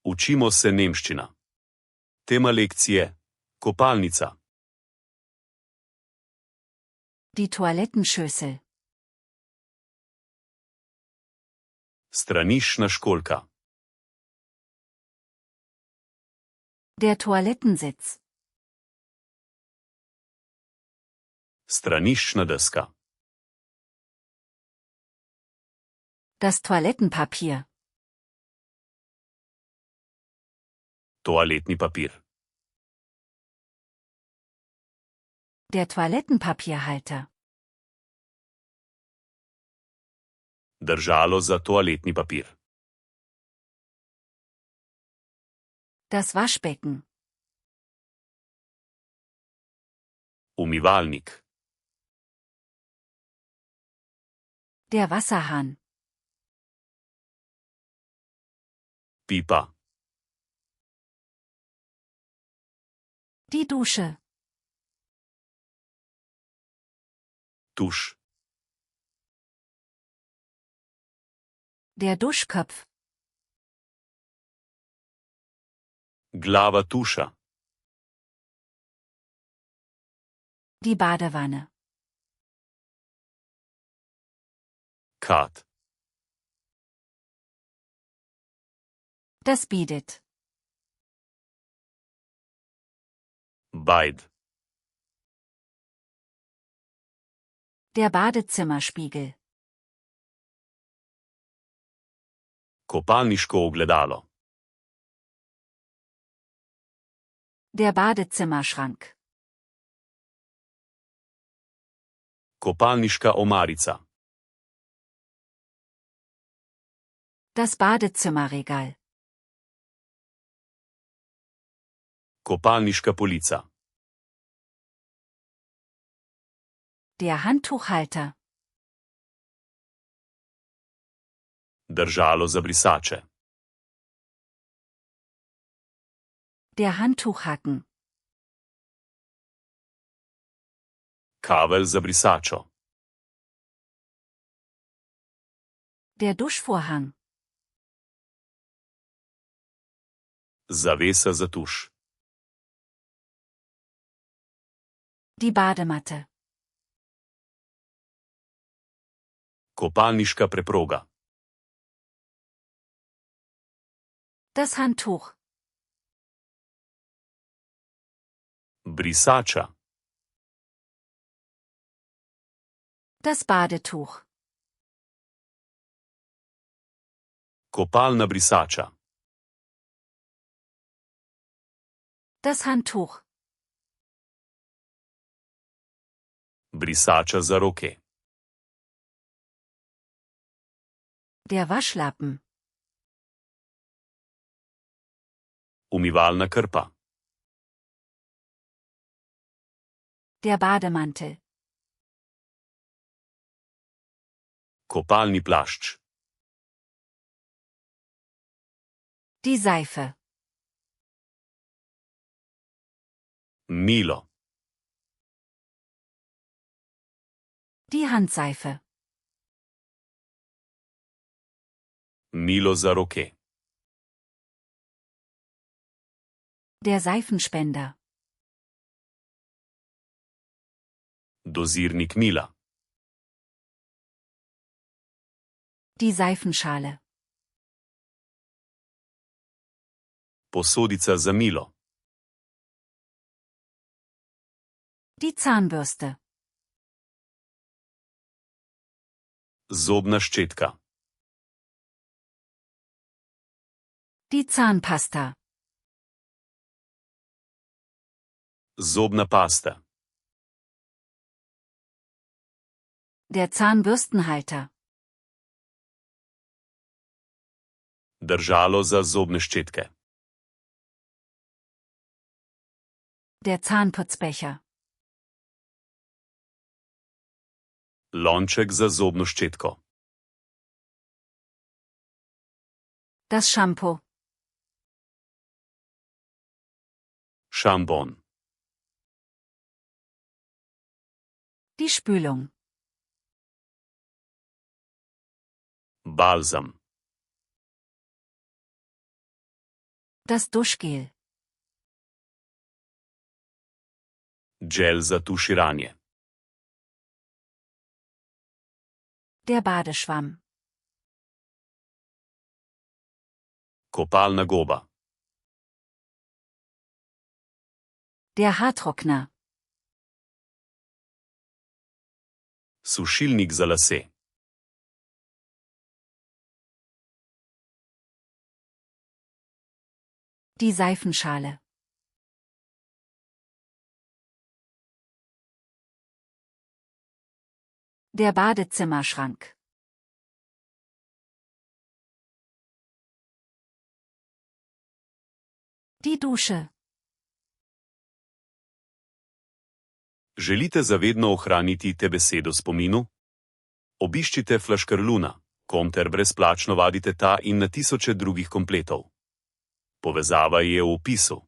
Učimo se nemščina. Tema lekcije: kopalnica. Die Toilettenschüssel. Straniščna školjka. Der Toilettensitz. Straniščna deska. Das Toilettenpapier. Toaletni papir. Der Toilettenpapierhalter. Držalo za toaletni papir. Das Waschbecken. Umivalnik. Der Wasserhahn. Pipa. Die Dusche. Tuš. Der Duschkopf. Glava tuša. Die Badewanne. Kad. Das Bidett. Bajd. Der Badezimmerspiegel. Kopalniško ogledalo. Der Badezimmerschrank. Kopalniška omarica. Das Badezimmerregal. Kopalniška polica. Der Handtuchhalter. Držalo za brisače. Der Handtuchhaken. Kavelj za brisačo. Der Duschvorhang. Zavesa za tuš. Die Badematte. Kopalniška preproga. Das Handtuch. Brisača. Das Badetuch. Kopalna brisača. Das Handtuch. Brisača za roke. Der Waschlappen. Umivalna krpa. Der Bademantel. Kopalni plašč. Die Seife. Milo. Die Handseife. Milo za roke. Der Seifenspender. Dozirnik mila. Die Seifenschale. Posodica za milo. Die Zahnbürste. Zobna ščetka. Die Zahnpasta. Zobna pasta. Der Zahnbürstenhalter. Držalo za zobne ščetke. Der Zahnputzbecher. Lonček za zobno ščetko. Das Shampoo. Šampon. Die Spülung. Balzam. Das Duschgel. Gel za tuširanje. Der Badeschwamm. Kopalna goba. Der Haartrockner. Sušilnik za lase. Die Seifenschale. Der Badezimmerschrank. Die Dusche. Želite zavedno ohraniti te besede v spominu? Obiščite Flaškarluna, kom ter brezplačno vadite ta in na tisoče drugih kompletov. Povezava je v opisu.